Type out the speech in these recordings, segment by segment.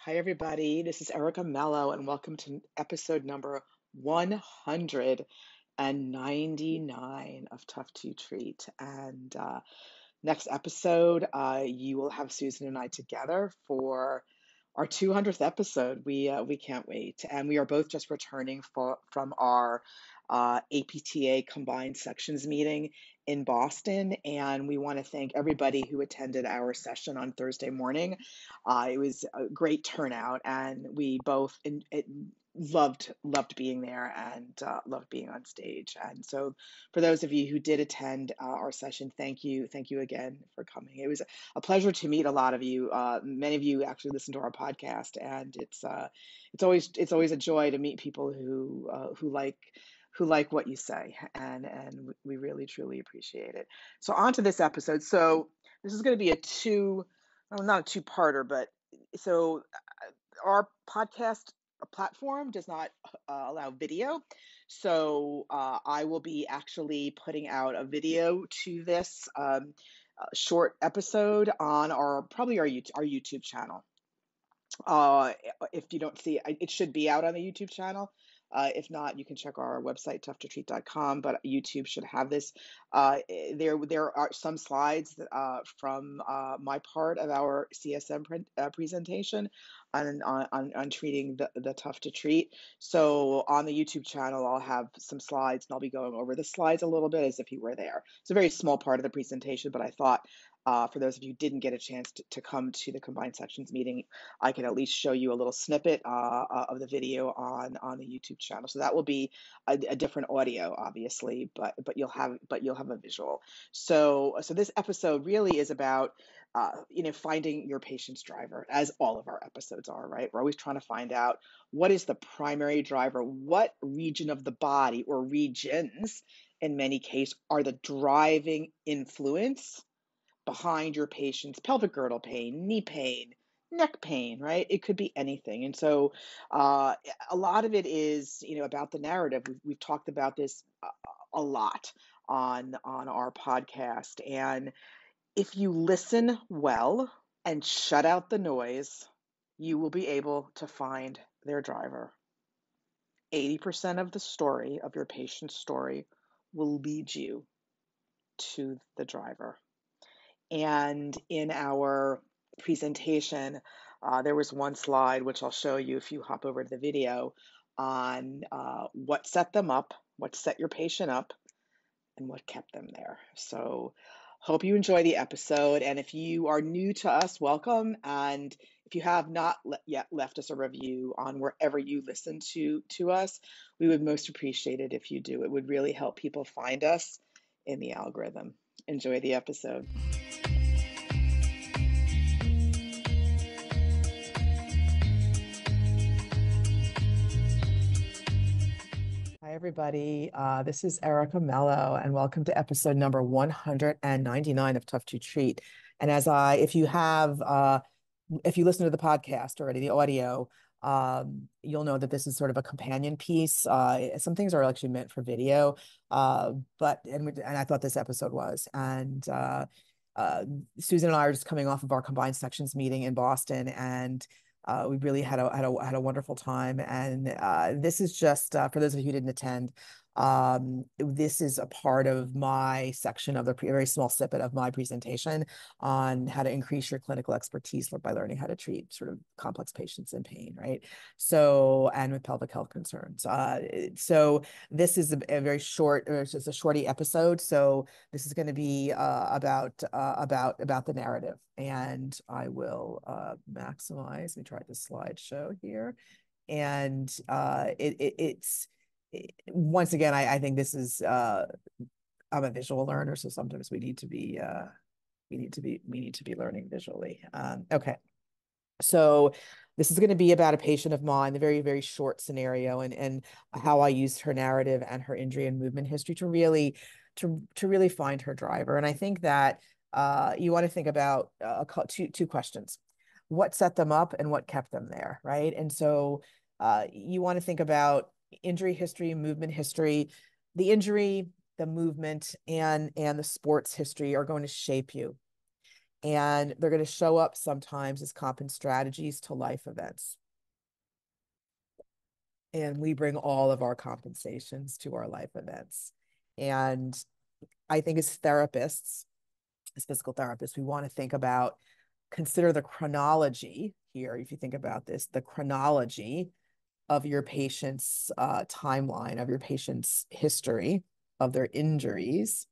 Hi, everybody. This is Erica Mello, and welcome to episode number 199 of Tough to Treat. And next episode, you will have Susan and I together for our 200th episode. We can't wait, and we are both just returning from our APTA combined sections meeting in Boston, and we want to thank everybody who attended our session on Thursday morning. It was a great turnout, and we both loved being there and loved being on stage. And so, for those of you who did attend our session, thank you again for coming. It was a pleasure to meet a lot of you. Many of you actually listen to our podcast, and it's always a joy to meet people who like what you say, and we really truly appreciate it. So on to this episode. So this is going to be not a two-parter, but so our podcast platform does not allow video. So I will be actually putting out a video to this short episode on probably our YouTube channel. If you don't see it, it should be out on the YouTube channel. If not, you can check our website, toughto-treat.com, but YouTube should have this. There are some slides from my part of our CSM presentation on treating the tough to treat. So on the YouTube channel, I'll have some slides, and I'll be going over the slides a little bit as if you were there. It's a very small part of the presentation, but I thought for those of you who didn't get a chance to come to the combined sections meeting, I can at least show you a little snippet of the video on the YouTube channel. So that will be a different audio, obviously, but you'll have a visual. So this episode really is about finding your patient's driver, as all of our episodes are, right? We're always trying to find out what is the primary driver, what region of the body or regions, in many cases, are the driving influence behind your patient's pelvic girdle pain, knee pain, neck pain, right? It could be anything. And so a lot of it is, about the narrative. We've talked about this a lot on our podcast. And if you listen well and shut out the noise, you will be able to find their driver. 80% of the story of your patient's story will lead you to the driver. And in our presentation, there was one slide, which I'll show you if you hop over to the video, on what set them up, what set your patient up, and what kept them there. So hope you enjoy the episode. And if you are new to us, welcome. And if you have not yet left us a review on wherever you listen to us, we would most appreciate it if you do. It would really help people find us in the algorithm. Enjoy the episode. Hi, everybody. This is Erica Mello, and welcome to episode number 199 of Tough to Treat. And if you listen to the podcast already, the audio, you'll know that this is sort of a companion piece. Some things are actually meant for video, and I thought this episode was. And Susan and I are just coming off of our combined sections meeting in Boston, and we really had a wonderful time. And this is just for those of you who didn't attend. This is a part of my section of the very small snippet of my presentation on how to increase your clinical expertise by learning how to treat sort of complex patients in pain, right? So, and with pelvic health concerns. So this is a very short, or it's just a shorty episode. So this is going to be about the narrative, and I will maximize. Let me try this slideshow here, and it's once again, I think this is I'm a visual learner, so sometimes we need to be learning visually. Okay. So this is going to be about a patient of mine, the very, very short scenario, and how I used her narrative and her injury and movement history to really find her driver. And I think that you want to think about two questions: what set them up and what kept them there, right? And so you want to think about injury history, movement history. The injury, the movement, and the sports history are going to shape you. And they're going to show up sometimes as comp and strategies to life events. And we bring all of our compensations to our life events. And I think as therapists, as physical therapists, we want to think about, consider the chronology here. If you think about this, the chronology of your patient's timeline, of your patient's history, of their injuries,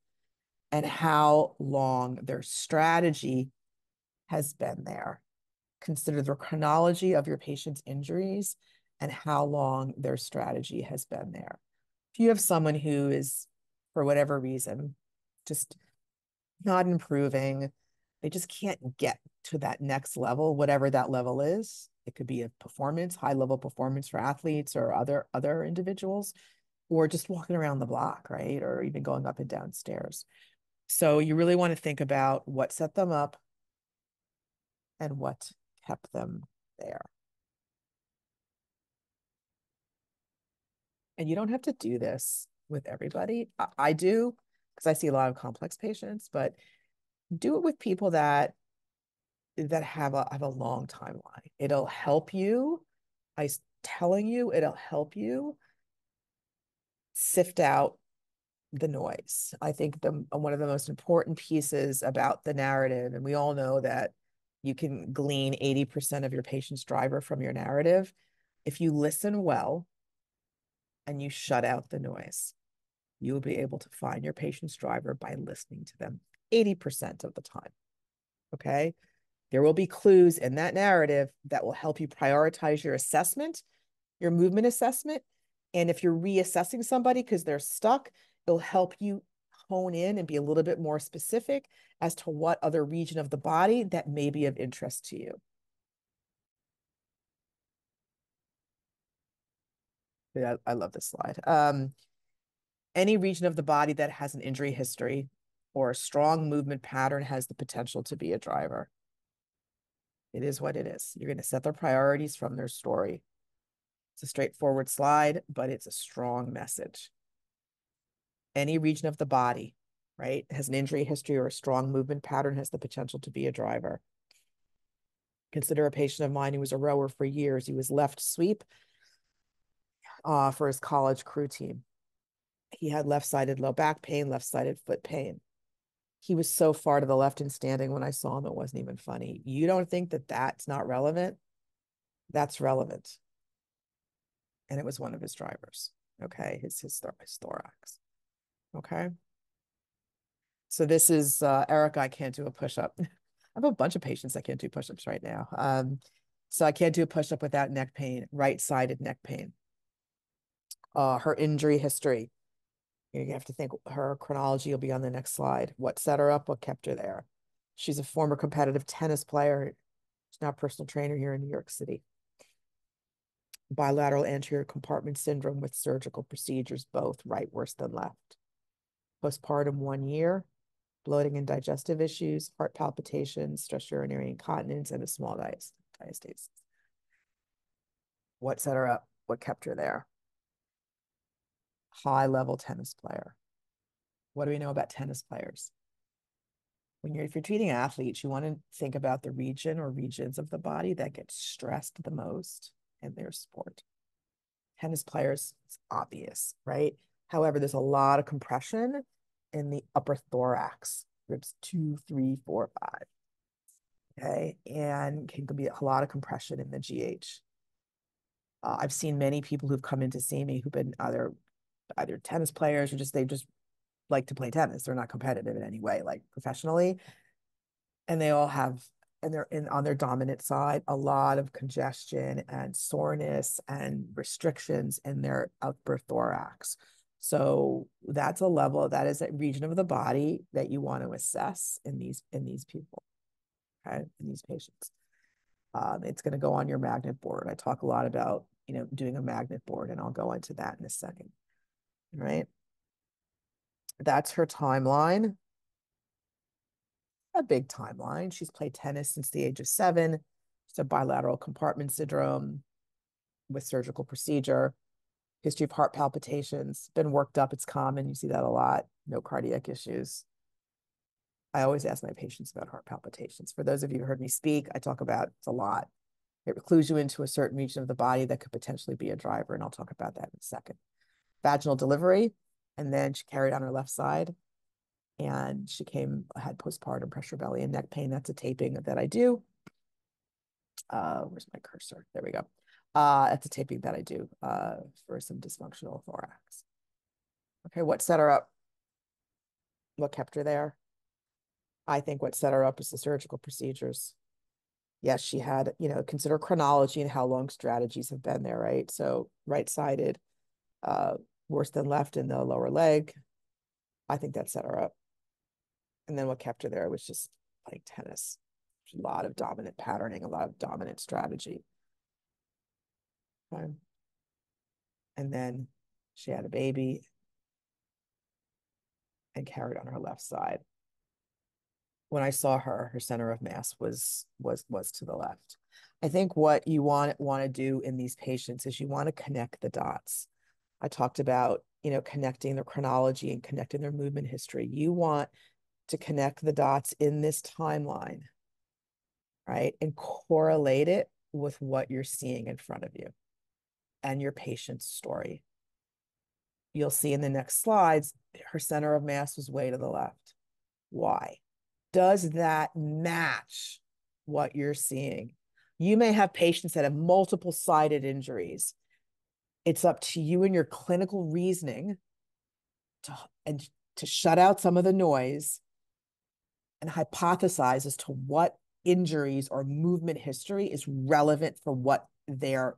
and how long their strategy has been there. Consider the chronology of your patient's injuries and how long their strategy has been there. If you have someone who is, for whatever reason, just not improving, they just can't get to that next level, whatever that level is. It could be a performance, high level performance for athletes or other individuals, or just walking around the block, right? Or even going up and down stairs. So you really want to think about what set them up and what kept them there. And you don't have to do this with everybody. I do because I see a lot of complex patients, but do it with people that have a long timeline. It'll help you. I telling you, it'll help you sift out the noise. I think the one of the most important pieces about the narrative, and we all know that you can glean 80% of your patient's driver from your narrative. If you listen well and you shut out the noise, you will be able to find your patient's driver by listening to them 80% of the time. Okay. There will be clues in that narrative that will help you prioritize your assessment, your movement assessment. And if you're reassessing somebody because they're stuck, it'll help you hone in and be a little bit more specific as to what other region of the body that may be of interest to you. Yeah, I love this slide. Any region of the body that has an injury history or a strong movement pattern has the potential to be a driver. It is what it is. You're going to set their priorities from their story. It's a straightforward slide, but it's a strong message. Any region of the body, right, has an injury history or a strong movement pattern has the potential to be a driver. Consider a patient of mine who was a rower for years. He was left sweep for his college crew team. He had left-sided low back pain, left-sided foot pain. He was so far to the left in standing when I saw him, it wasn't even funny. You don't think that that's not relevant? That's relevant. And it was one of his drivers. Okay. His thorax. Okay. So this is Erica. I can't do a push-up. I have a bunch of patients that can't do push-ups right now. So I can't do a push-up without neck pain, right-sided neck pain. Her injury history. You have to think her chronology will be on the next slide. What set her up? What kept her there? She's a former competitive tennis player. She's now a personal trainer here in New York City. Bilateral anterior compartment syndrome with surgical procedures, both right worse than left. Postpartum 1 year, bloating and digestive issues, heart palpitations, stress urinary incontinence, and a small diastasis. What set her up? What kept her there? High level tennis player. What do we know about tennis players? If you're treating athletes, you want to think about the region or regions of the body that get stressed the most in their sport. Tennis players, it's obvious, right? However, there's a lot of compression in the upper thorax, ribs 2, 3, 4, 5. Okay. And can be a lot of compression in the GH. I've seen many people who've come in to see me who've been either tennis players or they just like to play tennis. They're not competitive in any way, like professionally. And they all have, and they're on their dominant side, a lot of congestion and soreness and restrictions in their upper thorax. So that's a level, that is a region of the body that you want to assess in these people, okay, in these patients. It's going to go on your magnet board. I talk a lot about, doing a magnet board, and I'll go into that in a second. All right. That's her timeline. A big timeline. She's played tennis since the age of 7. She's a bilateral compartment syndrome with surgical procedure. History of heart palpitations. Been worked up. It's common. You see that a lot. No cardiac issues. I always ask my patients about heart palpitations. For those of you who heard me speak, I talk about it's a lot. It clues you into a certain region of the body that could potentially be a driver, and I'll talk about that in a second. Vaginal delivery, and then she carried on her left side, and she had postpartum pressure belly and neck pain. That's a taping that I do. Where's my cursor? There we go. That's a taping that I do for some dysfunctional thorax. Okay, what set her up? What kept her there? I think what set her up is the surgical procedures. Yes, she had, consider chronology and how long strategies have been there, right? So right-sided, uh, worse than left in the lower leg. I think that set her up. And then what kept her there was just playing tennis. A lot of dominant patterning, a lot of dominant strategy. Okay. And then she had a baby and carried on her left side. When I saw her, her center of mass was to the left. I think what you want to do in these patients is you want to connect the dots. I talked about, connecting their chronology and connecting their movement history. You want to connect the dots in this timeline, right? And correlate it with what you're seeing in front of you and your patient's story. You'll see in the next slides, her center of mass was way to the left. Why? Does that match what you're seeing? You may have patients that have multiple sided injuries. It's up to you and your clinical reasoning to shut out some of the noise and hypothesize as to what injuries or movement history is relevant for what they're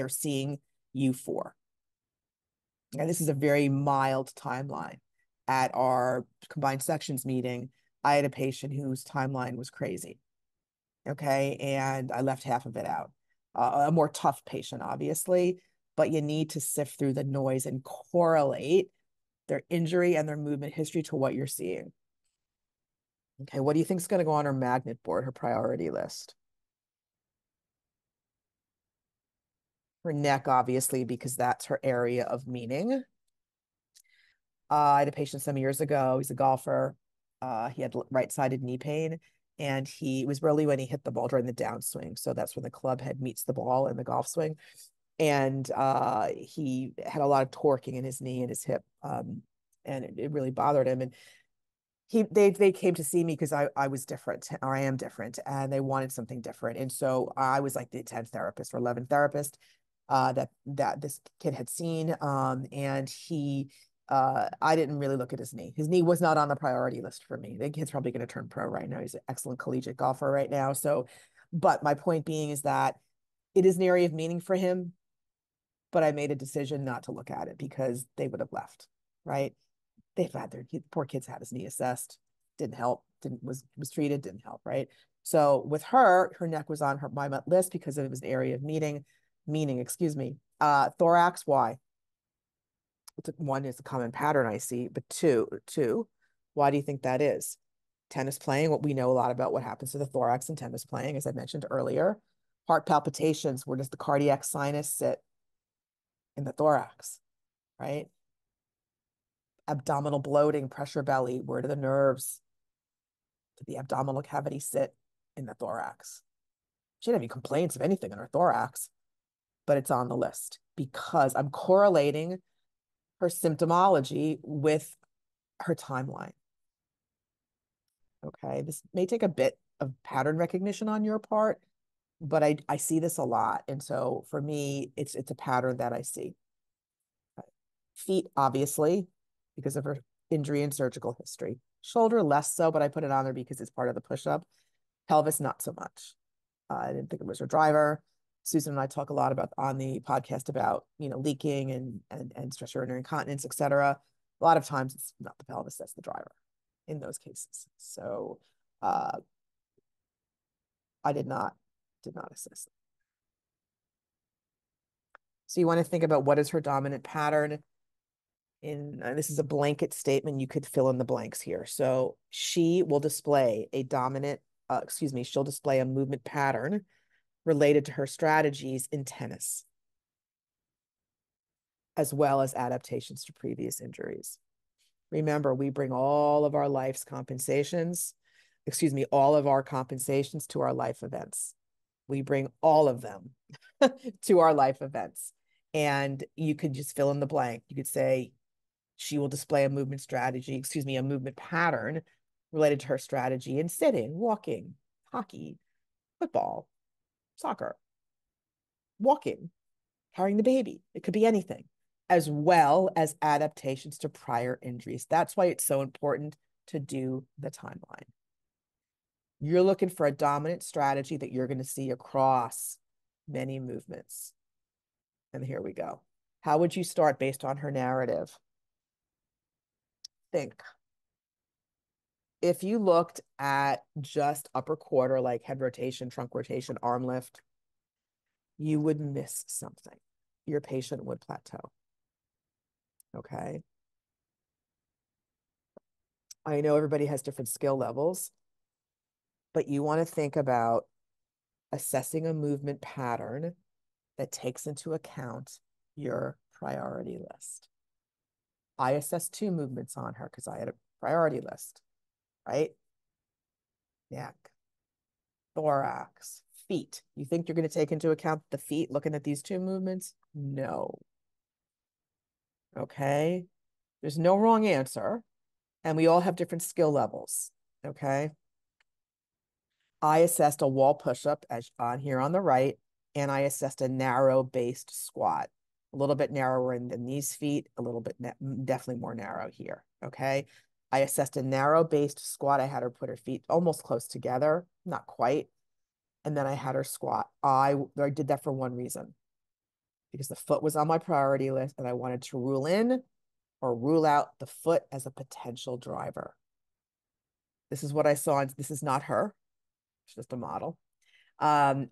seeing you for. And this is a very mild timeline. At our combined sections meeting, I had a patient whose timeline was crazy. Okay. And I left half of it out. A more tough patient, obviously, but you need to sift through the noise and correlate their injury and their movement history to what you're seeing. Okay. What do you think is going to go on her magnet board, her priority list? Her neck, obviously, because that's her area of meaning. I had a patient some years ago. He's a golfer. He had right-sided knee pain, and it was really when he hit the ball during the downswing. So that's when the club head meets the ball in the golf swing. And he had a lot of torquing in his knee and his hip, and it really bothered him. And they came to see me because I was different, or I am different, and they wanted something different. And so I was like the 10th therapist or 11th therapist that this kid had seen. And I didn't really look at his knee. His knee was not on the priority list for me. The kid's probably going to turn pro right now. He's an excellent collegiate golfer right now. So, but my point being is that it is an area of meaning for him, but I made a decision not to look at it because they would have left, right? They've had their poor kids had his knee assessed, didn't help, was treated, didn't help, right? So with her neck was on my list because it was an area of meaning, excuse me. Thorax, why? One is a common pattern I see, but two, why do you think that is? Tennis playing, what we know a lot about what happens to the thorax in tennis playing, as I mentioned earlier. Heart palpitations, where does the cardiac sinus sit in the thorax, right? Abdominal bloating, pressure belly, where do the nerves to the abdominal cavity sit in the thorax? She didn't have any complaints of anything in her thorax, but it's on the list because I'm correlating her symptomology with her timeline. Okay, this may take a bit of pattern recognition on your part, but I see this a lot. And so for me, it's a pattern that I see. Feet, obviously, because of her injury and surgical history. Shoulder, less so, but I put it on there because it's part of the push-up. Pelvis, not so much. I didn't think it was her driver. Susan and I talk a lot about on the podcast about, leaking and stress urinary incontinence, et cetera. A lot of times it's not the pelvis, that's the driver in those cases. So I did not assess it. So you want to think about what is her dominant pattern. This is a blanket statement. You could fill in the blanks here. So she will display a dominant, she'll display a movement pattern related to her strategies in tennis, as well as adaptations to previous injuries. Remember, we bring all of our life's compensations, excuse me, all of our compensations to our life events. We bring all of them to our life events. And you could just fill in the blank. You could say, she will display a movement strategy, excuse me, a movement pattern related to her strategy in sitting, walking, hockey, football, soccer, walking, carrying the baby. It could be anything, as well as adaptations to prior injuries. That's why it's so important to do the timeline. You're looking for a dominant strategy that you're going to see across many movements. And here we go. How would you start based on her narrative? Think. If you looked at just upper quarter, like head rotation, trunk rotation, arm lift, you would miss something. Your patient would plateau. Okay. I know everybody has different skill levels, but you want to think about assessing a movement pattern that takes into account your priority list. I assessed 2 movements on her because I had a priority list, right? Neck, thorax, feet. You think you're going to take into account the feet looking at these 2 movements? No. Okay. There's no wrong answer. And we all have different skill levels. Okay. I assessed a wall push-up as on here on the right, and I assessed a narrow-based squat, a little bit narrower than these feet, a little bit definitely more narrow here. Okay. I assessed a narrow-based squat. I had her put her feet almost close together, not quite. And then I had her squat. I did that for one reason, because the foot was on my priority list and I wanted to rule in or rule out the foot as a potential driver. This is what I saw. This is not her. It's just a model. I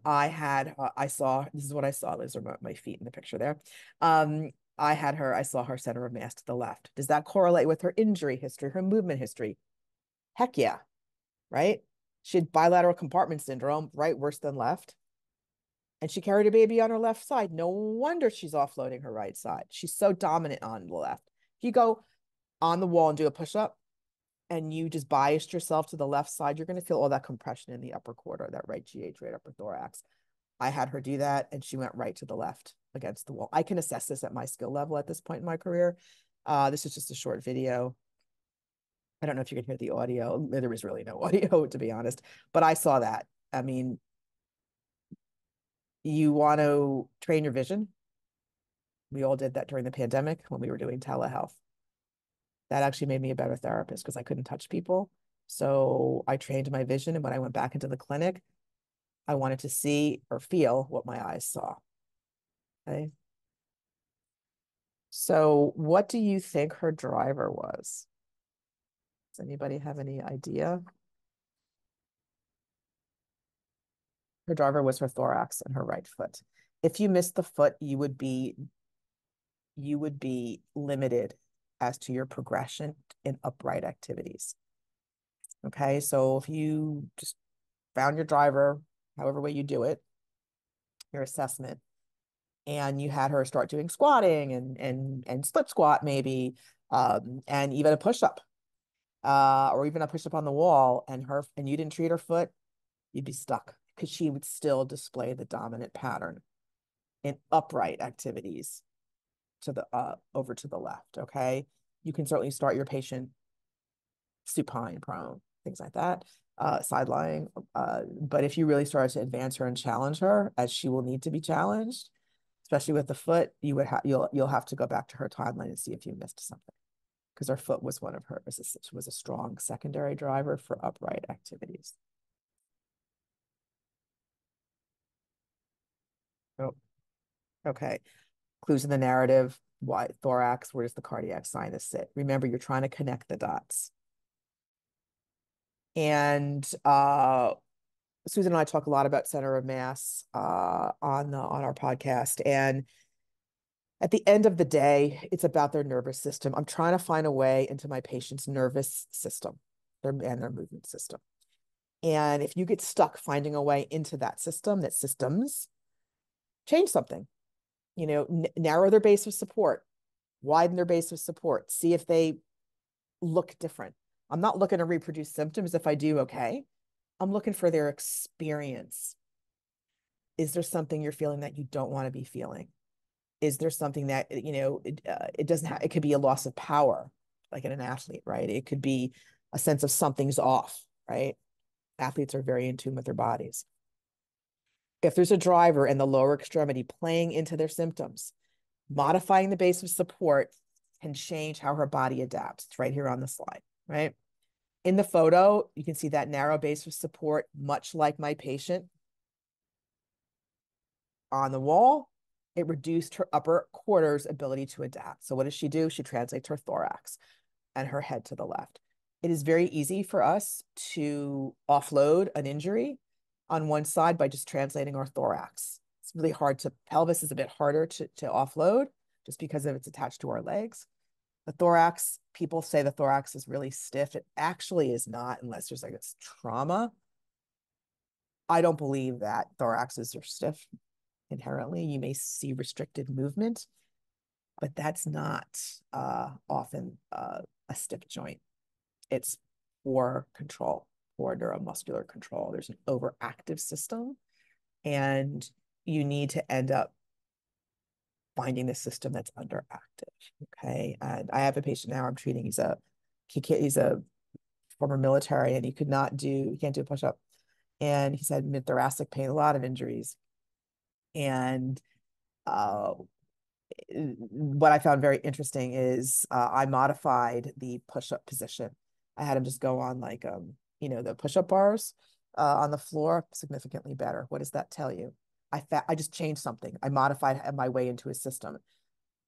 saw, this is what I saw. Those are my feet in the picture there. I saw her center of mass to the left. Does that correlate with her injury history, her movement history? Heck yeah, right? She had bilateral compartment syndrome, right worse than left. And she carried a baby on her left side. No wonder she's offloading her right side. She's so dominant on the left. If you go on the wall and do a push-up and you just biased yourself to the left side, you're going to feel all that compression in the upper quarter, that right GH, right upper thorax. I had her do that and she went right to the left against the wall. I can assess this at my skill level at this point in my career. This is just a short video. I don't know if you can hear the audio. There was really no audio, to be honest, but I saw that. I mean, you want to train your vision. We all did that during the pandemic when we were doing telehealth. That actually made me a better therapist because I couldn't touch people. So I trained my vision. And when I went back into the clinic, I wanted to see or feel what my eyes saw. Okay. So what do you think her driver was? Does anybody have any idea? Her driver was her thorax and her right foot. If you missed the foot, you would be limited as to your progression in upright activities. Okay, so if you just found your driver, however way you do it, your assessment, and you had her start doing squatting and split squat maybe, and even a push-up, or even a push-up on the wall, and you didn't treat her foot, you'd be stuck because she would still display the dominant pattern in upright activities to the over to the left. Okay. You can certainly start your patient supine, prone, things like that, side lying. But if you really start to advance her and challenge her, as she will need to be challenged, especially with the foot, you'll have to go back to her timeline and see if you missed something, because her foot was one of her was a strong secondary driver for upright activities. Oh, okay. Clues in the narrative. Why thorax? Where does the cardiac sinus sit? Remember, you're trying to connect the dots. And Susan and I talk a lot about center of mass on our podcast. And at the end of the day, it's about their nervous system. I'm trying to find a way into my patient's nervous system, and their movement system. And if you get stuck finding a way into that system, that systems, change something. Narrow their base of support, widen their base of support, see if they look different. I'm not looking to reproduce symptoms. If I do, okay. I'm looking for their experience. Is there something you're feeling that you don't want to be feeling? Is there something that, it doesn't have, it could be a loss of power, like in an athlete, right? It could be a sense of something's off, right? Athletes are very in tune with their bodies. If there's a driver in the lower extremity playing into their symptoms, modifying the base of support can change how her body adapts. It's right here on the slide, right? In the photo, you can see that narrow base of support, much like my patient on the wall. It reduced her upper quarters ability to adapt. So what does she do? She translates her thorax and her head to the left. It is very easy for us to offload an injury on one side by just translating our thorax. It's really hard to, pelvis is a bit harder to offload just because of it's attached to our legs. The thorax, people say the thorax is really stiff. It actually is not unless there's like it's trauma. I don't believe that thoraxes are stiff inherently. You may see restricted movement, but that's not often a stiff joint. It's poor control, poor neuromuscular control. There's an overactive system, and you need to end up finding the system that's underactive. Okay. And I have a patient now I'm treating. He's a former military, and he can't do a push-up. And he's had mid-thoracic pain, a lot of injuries. And uh, what I found very interesting is I modified the push-up position. I had him just go on like the push-up bars on the floor, significantly better. What does that tell you? I just changed something. I modified my way into his system.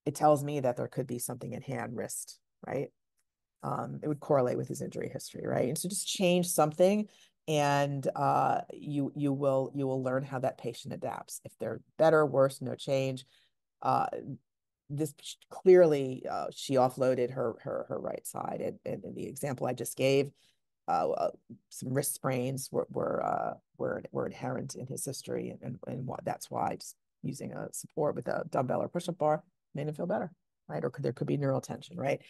It tells me that there could be something in hand, wrist, right? It would correlate with his injury history, right? And so just change something, and you will learn how that patient adapts. If they're better, worse, no change. Uh, this clearly she offloaded her right side, and in the example I just gave, some wrist sprains were inherent in his history, and that's why just using a support with a dumbbell or push-up bar made him feel better, right? Or there could be neural tension, right?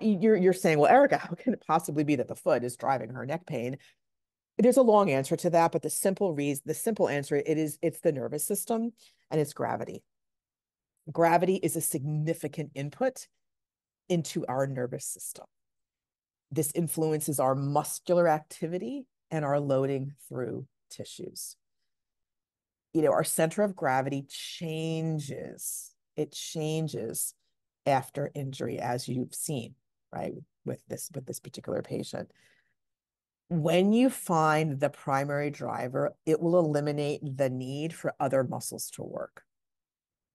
You're saying, well, Erica, how can it possibly be that the foot is driving her neck pain? There's a long answer to that, but the simple answer, it's the nervous system and it's gravity. Gravity is a significant input into our nervous system. This influences our muscular activity and our loading through tissues. Our center of gravity changes. It changes after injury, as you've seen, right? With this particular patient. When you find the primary driver, it will eliminate the need for other muscles to work.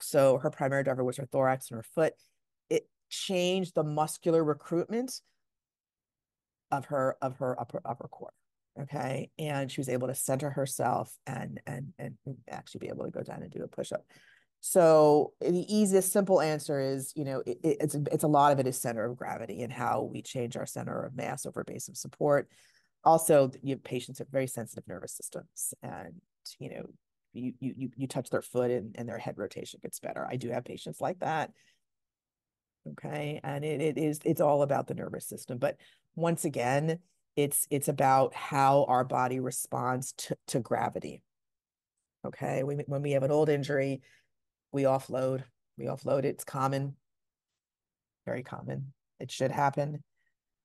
So her primary driver was her thorax and her foot. It changed the muscular recruitment of her upper core. Okay. And she was able to center herself and actually be able to go down and do a push-up. So the easiest, simple answer is, it's a lot of it is center of gravity and how we change our center of mass over base of support. Also, patients have very sensitive nervous systems, and you know, you touch their foot and their head rotation gets better. I do have patients like that. Okay. And it's all about the nervous system. But once again, it's about how our body responds to gravity. Okay. When we have an old injury, we offload. We offload. It's common, very common. It should happen.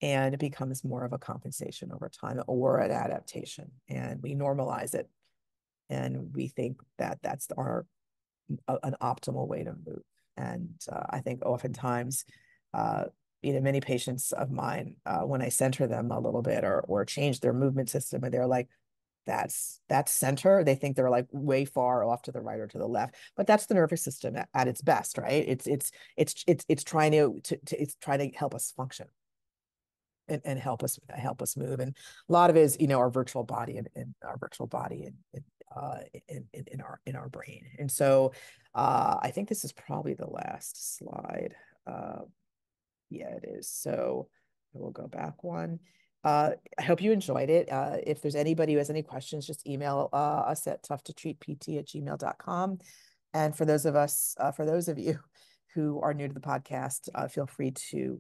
And it becomes more of a compensation over time or an adaptation. And we normalize it. And we think that that's an optimal way to move. And I think oftentimes, uh, many patients of mine, when I center them a little bit or change their movement system, and they're like, that's center. They think they're like way far off to the right or to the left, but that's the nervous system at its best, right? It's trying it's trying to help us function and help us move. And a lot of it is, our virtual body and our virtual body in our brain. And so I think this is probably the last slide. Yeah, it is. So I will go back one. I hope you enjoyed it. If there's anybody who has any questions, just email us at toughtotreatpt@gmail.com. And for those of you who are new to the podcast, feel free to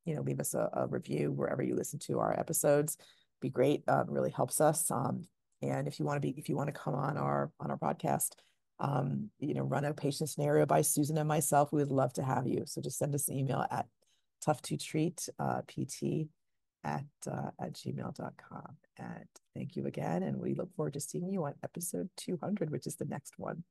leave us a review wherever you listen to our episodes. Be great. Really helps us. And if you want to come on our podcast, run a patient scenario by Susan and myself, we would love to have you. So just send us an email at tough to treat pt at gmail.com. And thank you again. And we look forward to seeing you on episode 200, which is the next one.